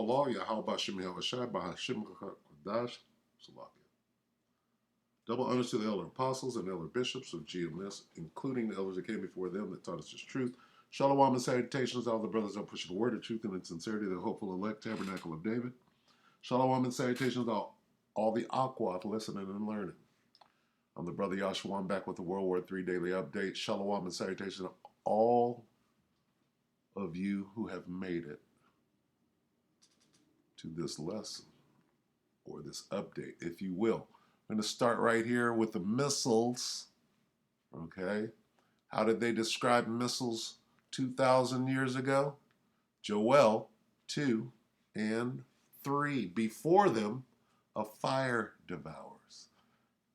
Allah, Yahweh Shem Yahushai, Bahashim Kodash, Salakia. Double honors to the elder apostles and elder bishops of GMS, including the elders that came before them that taught us this truth. Shalom and salutations to all the brothers that push the word of truth and in sincerity, the hopeful elect tabernacle of David. Shalom and salutations to all the Aquat listening and learning. I'm the brother Yahshua. I'm back with the WW3 Daily Update. Shalom and salutations to all of you who have made it to this lesson, or this update, if you will. I'm going to start right here with the missiles, okay? How did they describe missiles 2,000 years ago? Joel 2 and 3. Before them, a fire devours,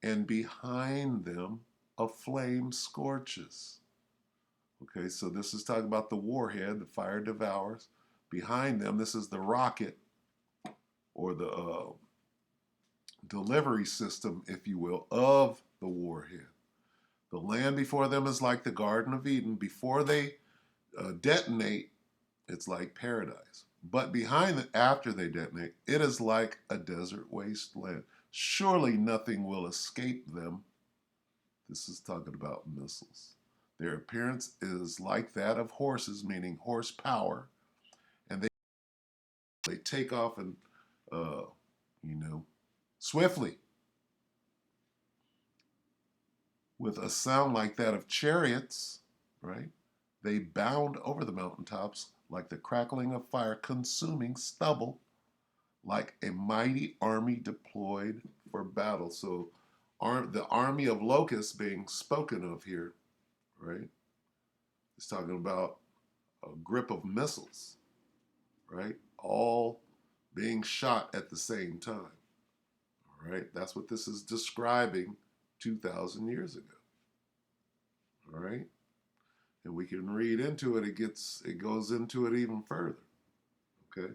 and behind them, a flame scorches. Okay, so this is talking about the warhead, the fire devours. Behind them, this is the rocket, or the delivery system, if you will, of the warhead. The land before them is like the Garden of Eden. Before they detonate, it's like paradise. But behind them, after they detonate, it is like a desert wasteland. Surely nothing will escape them. This is talking about missiles. Their appearance is like that of horses, meaning horsepower, and they take off and swiftly, with a sound like that of chariots, right? They bound over the mountaintops like the crackling of fire, consuming stubble, like a mighty army deployed for battle. So the army of locusts being spoken of here, right? It's talking about a grip of missiles, right? All being shot at the same time. All right, that's what this is describing 2,000 years ago. All right, and we can read into it. It goes into it even further. Okay,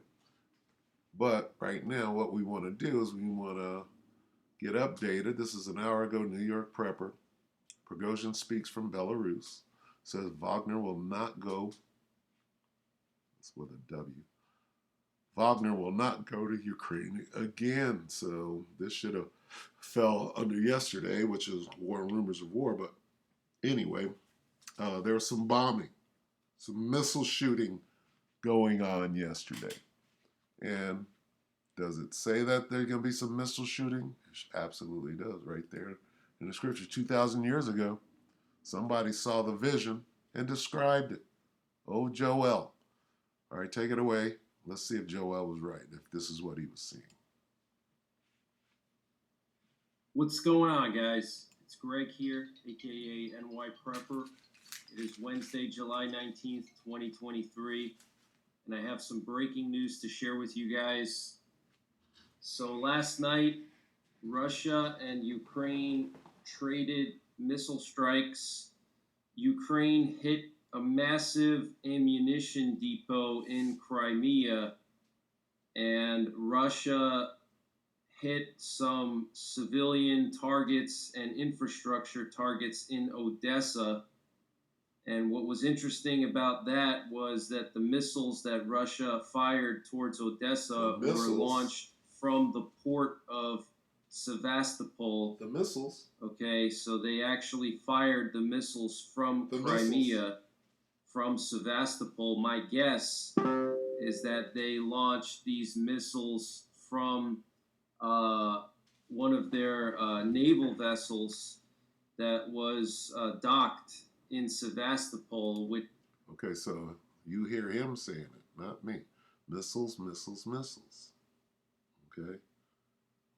but right now, what we want to do is we want to get updated. This is an hour ago. New York Prepper. Prigozhin speaks from Belarus. Says Wagner will not go. It's with a W. Wagner will not go to Ukraine again. So this should have fell under yesterday, which is war and rumors of war. But anyway, there was some bombing, some missile shooting going on yesterday. And does it say that there's going to be some missile shooting? It absolutely does, right there in the scripture. 2,000 years ago, somebody saw the vision and described it. Oh, Joel. All right, take it away. Let's see if Joel was right, if this is what he was seeing. What's going on, guys? It's Greg here, aka NY Prepper. It is Wednesday, July 19th, 2023, and I have some breaking news to share with you guys. So last night, Russia and Ukraine traded missile strikes. Ukraine hit a massive ammunition depot in Crimea, and Russia hit some civilian targets and infrastructure targets in Odessa. And what was interesting about that was that the missiles that Russia fired towards Odessa were launched from the port of Sevastopol. The missiles. Okay, so they actually fired the missiles from Crimea, from Sevastopol. My guess is that they launched these missiles from one of their naval vessels that was docked in Sevastopol. Okay, so you hear him saying it, not me. Missiles, missiles, missiles. Okay?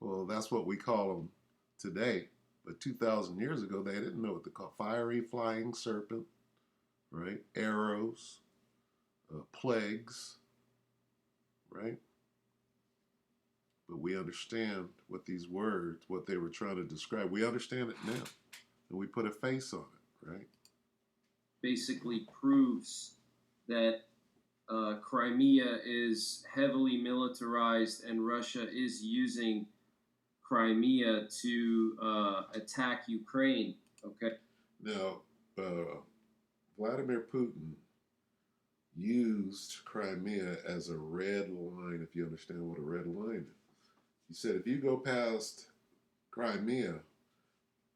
Well, that's what we call them today. But 2,000 years ago, they didn't know what to call fiery flying serpent, right? Arrows, plagues, right? But we understand what these words, what they were trying to describe. We understand it now, and we put a face on it, right? Basically proves that Crimea is heavily militarized and Russia is using Crimea to attack Ukraine. Okay. Now, Vladimir Putin used Crimea as a red line, if you understand what a red line is. He said, if you go past Crimea,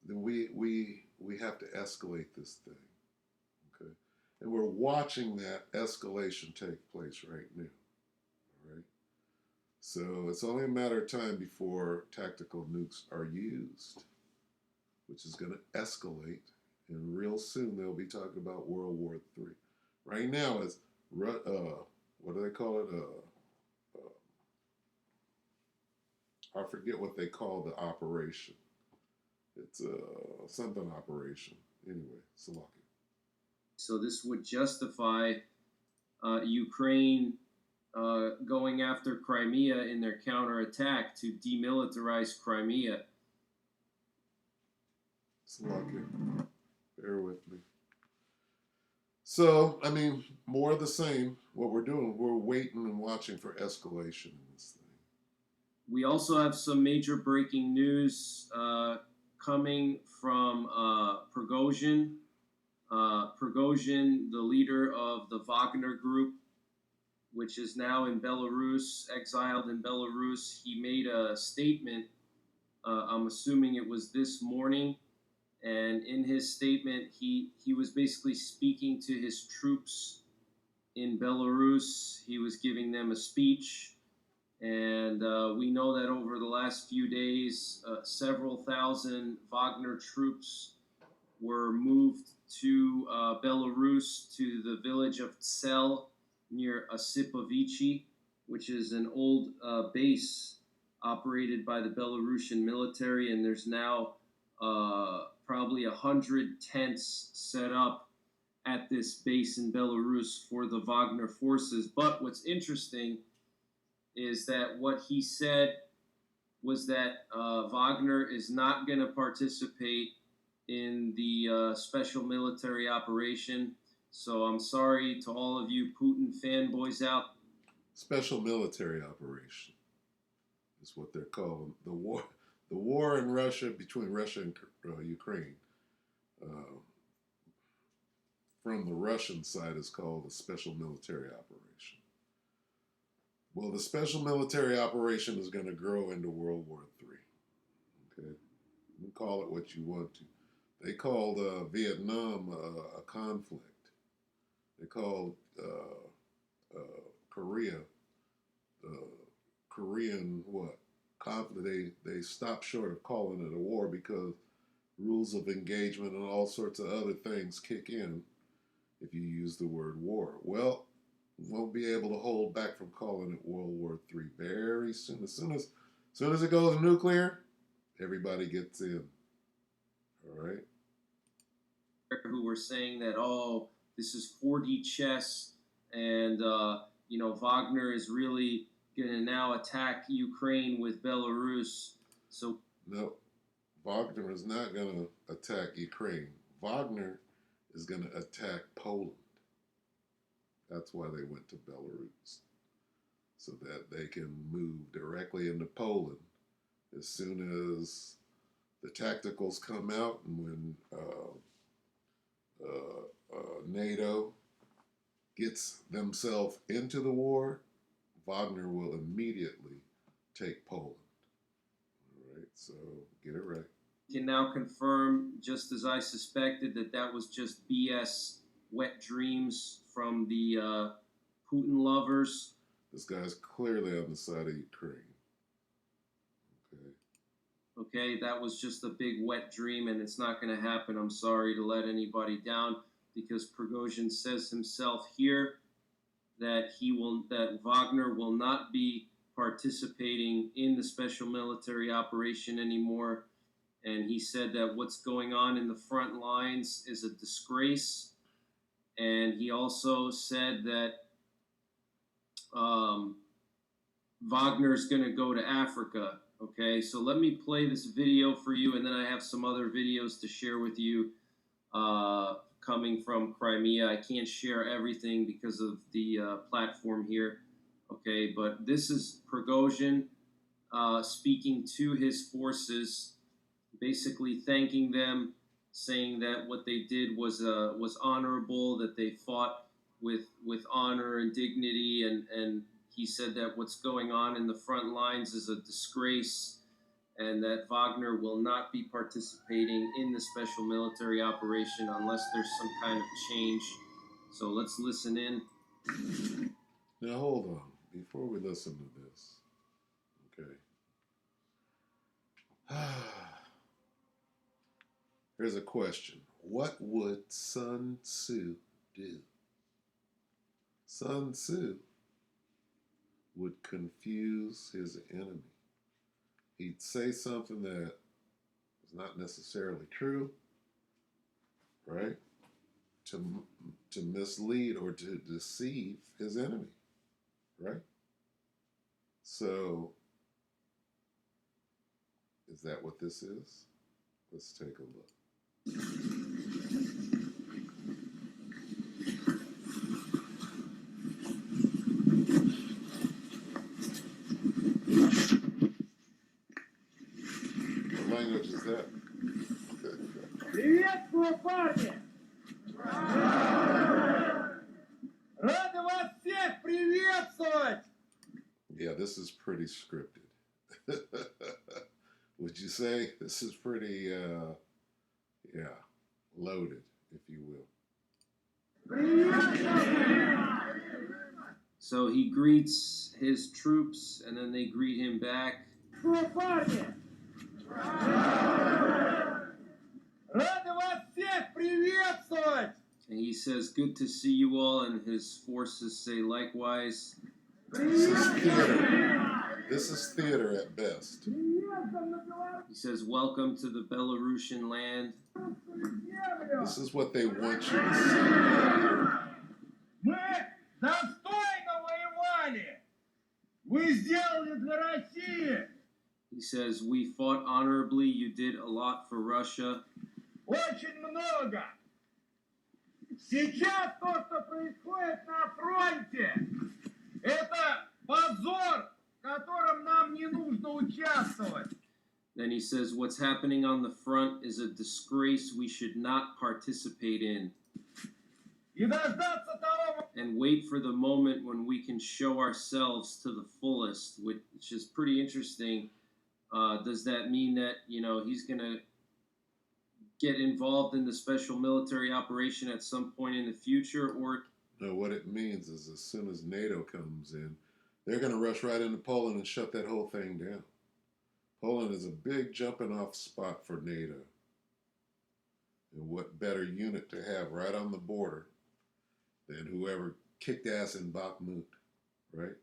then we have to escalate this thing. Okay. And we're watching that escalation take place right now. All right. So it's only a matter of time before tactical nukes are used, which is going to escalate. And real soon they'll be talking about World War III. Right now, it's what do they call it? I forget what they call the operation. It's something operation. Anyway, Salaki. So this would justify Ukraine going after Crimea in their counterattack to demilitarize Crimea. Salaki. Bear with me. So, I mean, more of the same. What we're doing, we're waiting and watching for escalation in this thing. We also have some major breaking news coming from Prigozhin. Prigozhin, the leader of the Wagner Group, which is now in Belarus, exiled in Belarus, he made a statement. I'm assuming it was this morning. And in his statement, he was basically speaking to his troops in Belarus. He was giving them a speech. And we know that over the last few days, several thousand Wagner troops were moved to Belarus, to the village of Tsel near Osipovichi, which is an old base operated by the Belarusian military. And there's now probably 100 tents set up at this base in Belarus for the Wagner forces. But what's interesting is that what he said was that Wagner is not going to participate in the special military operation. So I'm sorry to all of you Putin fanboys out. Special military operation is what they're calling the war. The war in Russia, between Russia and Ukraine, from the Russian side is called a special military operation. Well, the special military operation is going to grow into World War III. Okay, you call it what you want to. They called Vietnam a conflict. They called Korea Korean what conflict. They stopped short of calling it a war because rules of engagement and all sorts of other things kick in if you use the word war. Well, won't be able to hold back from calling it World War III very soon. As soon as it goes nuclear, everybody gets in. All right. Who were saying that, oh, this is 4D chess, and Wagner is really going to now attack Ukraine with Belarus. So no, Wagner is not going to attack Ukraine. Wagner is going to attack Poland. That's why they went to Belarus, so that they can move directly into Poland as soon as the tacticals come out, and when NATO gets themselves into the war, Wagner will immediately take Poland. All right, so get it right. Can now confirm, just as I suspected, that was just BS, wet dreams from the Putin lovers. This guy's clearly on the side of Ukraine. Okay, that was just a big wet dream, and it's not going to happen. I'm sorry to let anybody down, because Prigozhin says himself here that Wagner will not be participating in the special military operation anymore. And he said that what's going on in the front lines is a disgrace. And he also said that Wagner's going to go to Africa. Okay, so let me play this video for you, and then I have some other videos to share with you coming from Crimea. I can't share everything because of the platform here. Okay, but this is Prigozhin speaking to his forces, basically thanking them, saying that what they did was honorable, that they fought with honor and dignity, and he said that what's going on in the front lines is a disgrace, and that Wagner will not be participating in the special military operation unless there's some kind of change. So let's listen in. Now hold on. Before we listen to this, okay. Here's a question. What would Sun Tzu do? Sun Tzu would confuse his enemy. He'd say something that is not necessarily true, right? To mislead or to deceive his enemy, right? So, is that what this is? Let's take a look. What language is that? Приветствую, парни! Рады вас всех приветствовать! Yeah, this is pretty scripted. Would you say this is pretty, loaded, if you will? So he greets his troops, and then they greet him back. Что, парни? Рады вас всех приветствовать! And he says, "Good to see you all," and his forces say likewise. This is theater. This is theater at best. He says, "Welcome to the Belarusian land." This is what they want you to see. Мы достойно воевали! Вы сделали для России! He says, "We fought honorably. You did a lot for Russia." Очень много! Сейчас то, что происходит на фронте, это позор, в котором нам не нужно участвовать. Then he says, "What's happening on the front is a disgrace we should not participate in." И дождаться того, And wait for the moment when we can show ourselves to the fullest, which is pretty interesting. Does that mean that, he's going to get involved in the special military operation at some point in the future? Or No, what it means is as soon as NATO comes in, they're going to rush right into Poland and shut that whole thing down. Poland is a big jumping off spot for NATO. And what better unit to have right on the border than whoever kicked ass in Bakhmut, right?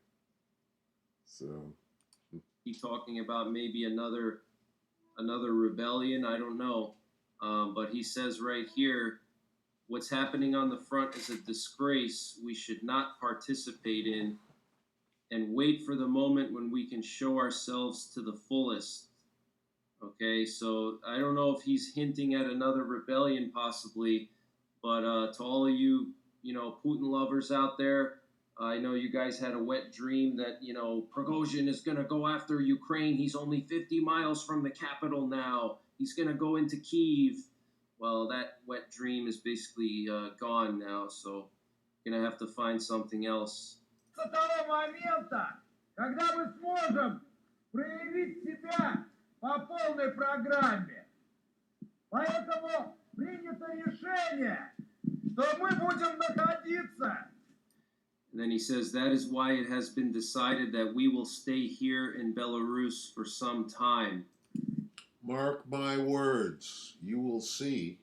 So, he talking about maybe another rebellion? I don't know. But he says right here, what's happening on the front is a disgrace we should not participate in, and wait for the moment when we can show ourselves to the fullest. Okay, so I don't know if he's hinting at another rebellion possibly, but to all of you, Putin lovers out there, I know you guys had a wet dream that, Prigozhin is going to go after Ukraine. He's only 50 miles from the capital now. He's going to go into Kyiv. Well, that wet dream is basically gone now, so you're going to have to find something else. До того момента, когда мы сможем проявить себя по полной программе. Поэтому принято решение, что мы будем находиться. And then he says, that is why it has been decided that we will stay here in Belarus for some time. mark my words, you will see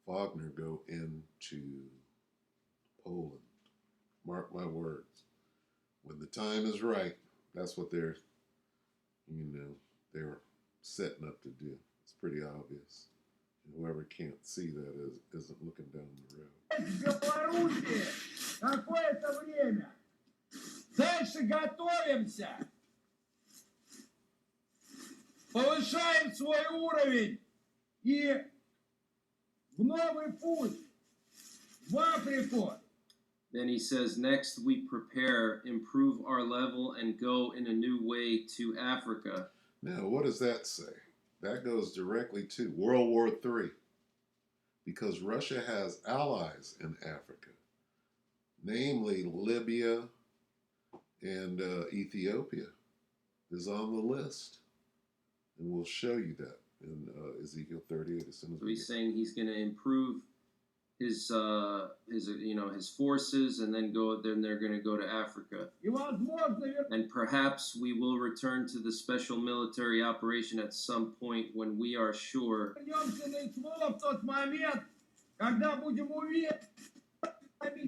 Wagner go into Poland. Mark my words. When the time is right, that's what they're setting up to do. It's pretty obvious. And whoever can't see that isn't looking down the road. В Беларуси какое-то время. Дальше готовимся. Повышаем свой уровень и в новый путь, в Африку. Then he says, next we prepare, improve our level, and go in a new way to Africa. Now, what does that say? That goes directly to World War III. because Russia has allies in Africa, namely Libya and Ethiopia is on the list. And we'll show you that in Ezekiel 38 as soon as So he's saying he's going to improve his forces, and then they're going to go to Africa. And perhaps we will return to the special military operation at some point when we are sure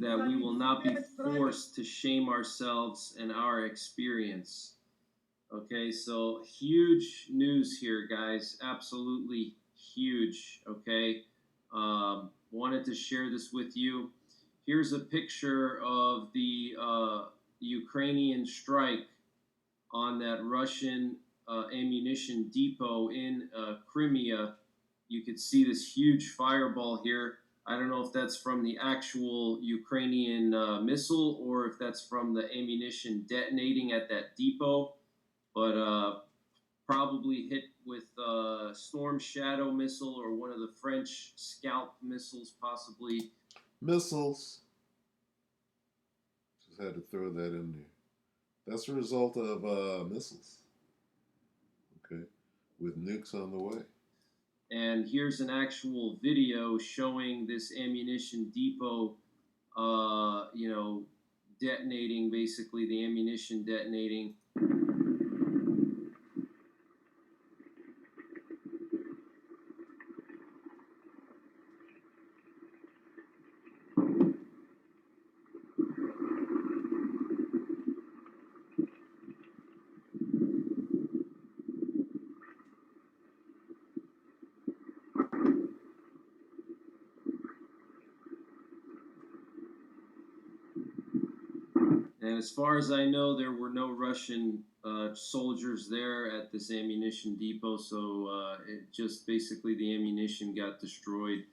that we will not be forced to shame ourselves and our experience. Okay, so huge news here, guys. Absolutely huge. Okay, wanted to share this with you. Here's a picture of the Ukrainian strike on that Russian ammunition depot in Crimea. You could see this huge fireball here. I don't know if that's from the actual Ukrainian missile or if that's from the ammunition detonating at that depot, but probably hit with a Storm Shadow missile or one of the French Scalp missiles, possibly. Missiles. Just had to throw that in there. That's a result of missiles. Okay, with nukes on the way. And here's an actual video showing this ammunition depot, detonating, basically the ammunition detonating. And as far as I know, there were no Russian soldiers there at this ammunition depot, so it just basically the ammunition got destroyed.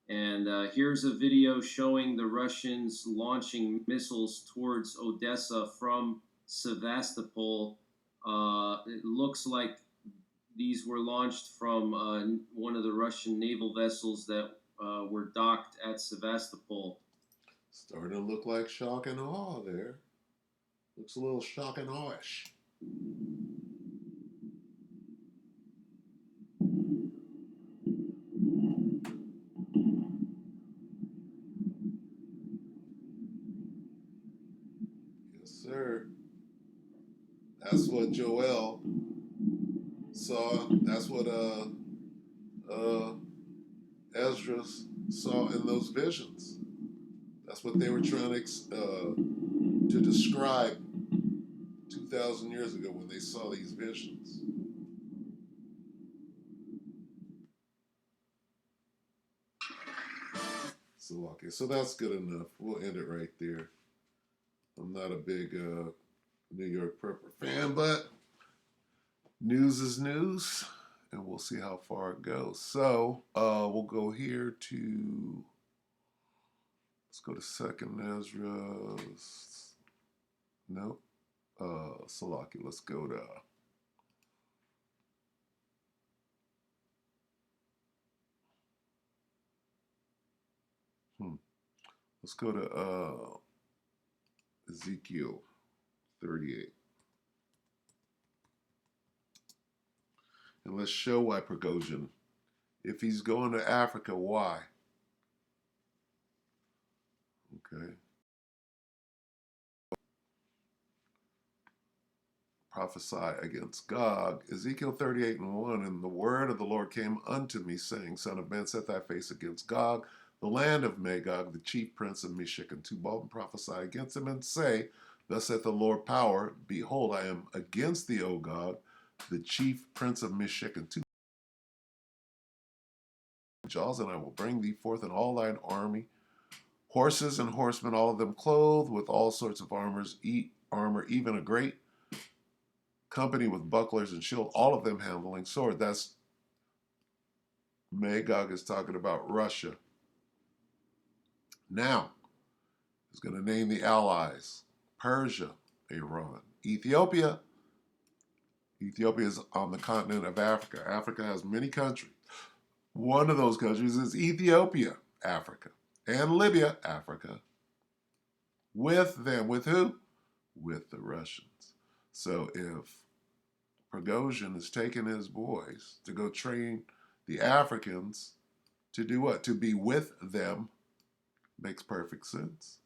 And here's a video showing the Russians launching missiles towards Odessa from Sevastopol. It looks like these were launched from one of the Russian naval vessels that were docked at Sevastopol. Starting to look like shock and awe there. Looks a little shock and awe-ish. Yes, sir. That's what Joel saw. That's what Ezra saw in those visions. That's what they were trying to describe 2,000 years ago when they saw these visions. So that's good enough. We'll end it right there. I'm not a big New York Prepper fan, but news is news, and we'll see how far it goes. So we'll go here to, let's go to 2nd Ezra. Nope. Salaki. Let's go to let's go to Ezekiel 38. And let's show why Prigozhin, if he's going to Africa, why? Okay. Prophesy against Gog. Ezekiel 38:1, and the word of the Lord came unto me, saying, Son of man, set thy face against Gog, the land of Magog, the chief prince of Meshech and Tubal, and prophesy against him, and say, Thus saith the Lord power, behold, I am against thee, O Gog, the chief prince of Meshech and Tubal, and I will bring thee forth in all thine army, horses and horsemen, all of them clothed with all sorts of armor, even a great company with bucklers and shield, all of them handling sword. That's Magog is talking about Russia. Now, he's going to name the allies: Persia, Iran, Ethiopia. Ethiopia is on the continent of Africa. Africa has many countries. One of those countries is Ethiopia, Africa, and Libya, Africa. With them, with who? With the Russians. So if Prigozhin is taking his boys to go train the Africans to do what? To be with them, makes perfect sense,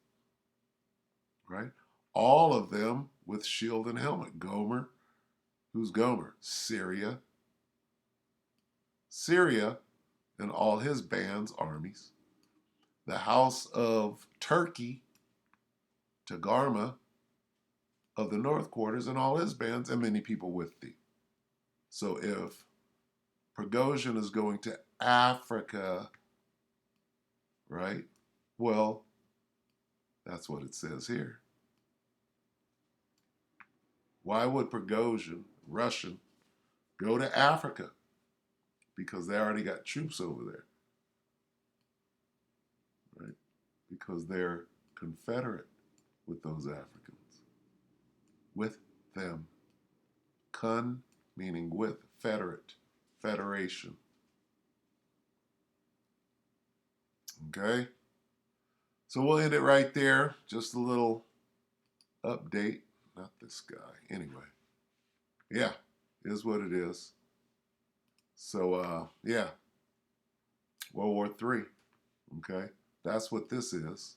right? All of them with shield and helmet. Gomer, who's Gomer? Syria. Syria and all his bands, armies. The house of Turkey, Tagarma, of the North Quarters and all his bands, and many people with thee. So if Prigozhin is going to Africa, right? Well, that's what it says here. Why would Prigozhin, Russian, go to Africa? Because they already got troops over there, right? Because they're confederate with those Africans. With them. Con meaning with, federate, federation. Okay? So we'll end it right there. Just a little update. Not this guy. Anyway. Yeah, is what it is. So, yeah. World War III. Okay? That's what this is.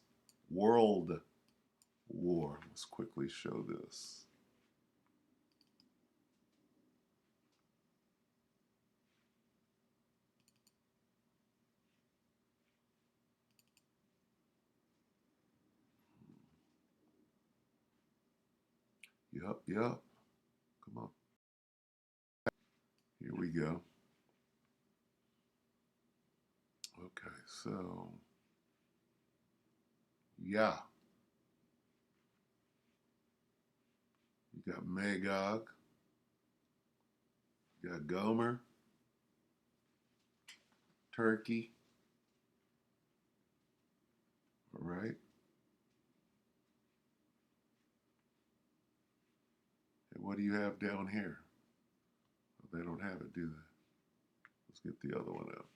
World War. Let's quickly show this. Yup. Come on. Here we go. Okay, so, yeah. You got Magog. You got Gomer. Turkey. All right. And what do you have down here? Well, they don't have it, do they? Let's get the other one out.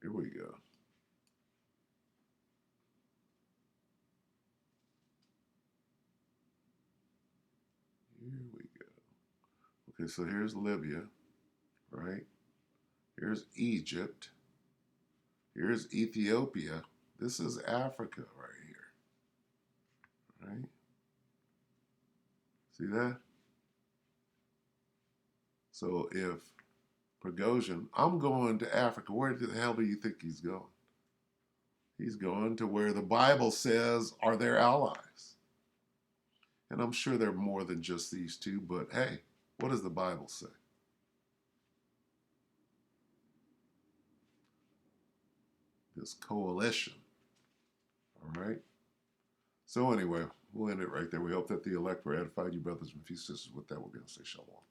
Here we go. Here we go. Okay, so here's Libya, right? Here's Egypt. Here's Ethiopia. This is Africa right here, right? See that? So if Prigozhin, I'm going to Africa, where the hell do you think he's going? He's going to where the Bible says are their allies. And I'm sure they're more than just these two, but hey, what does the Bible say? This coalition. All right? So anyway, we'll end it right there. We hope that the elect were edified, you brothers and sisters. With that, we're going to say shalom.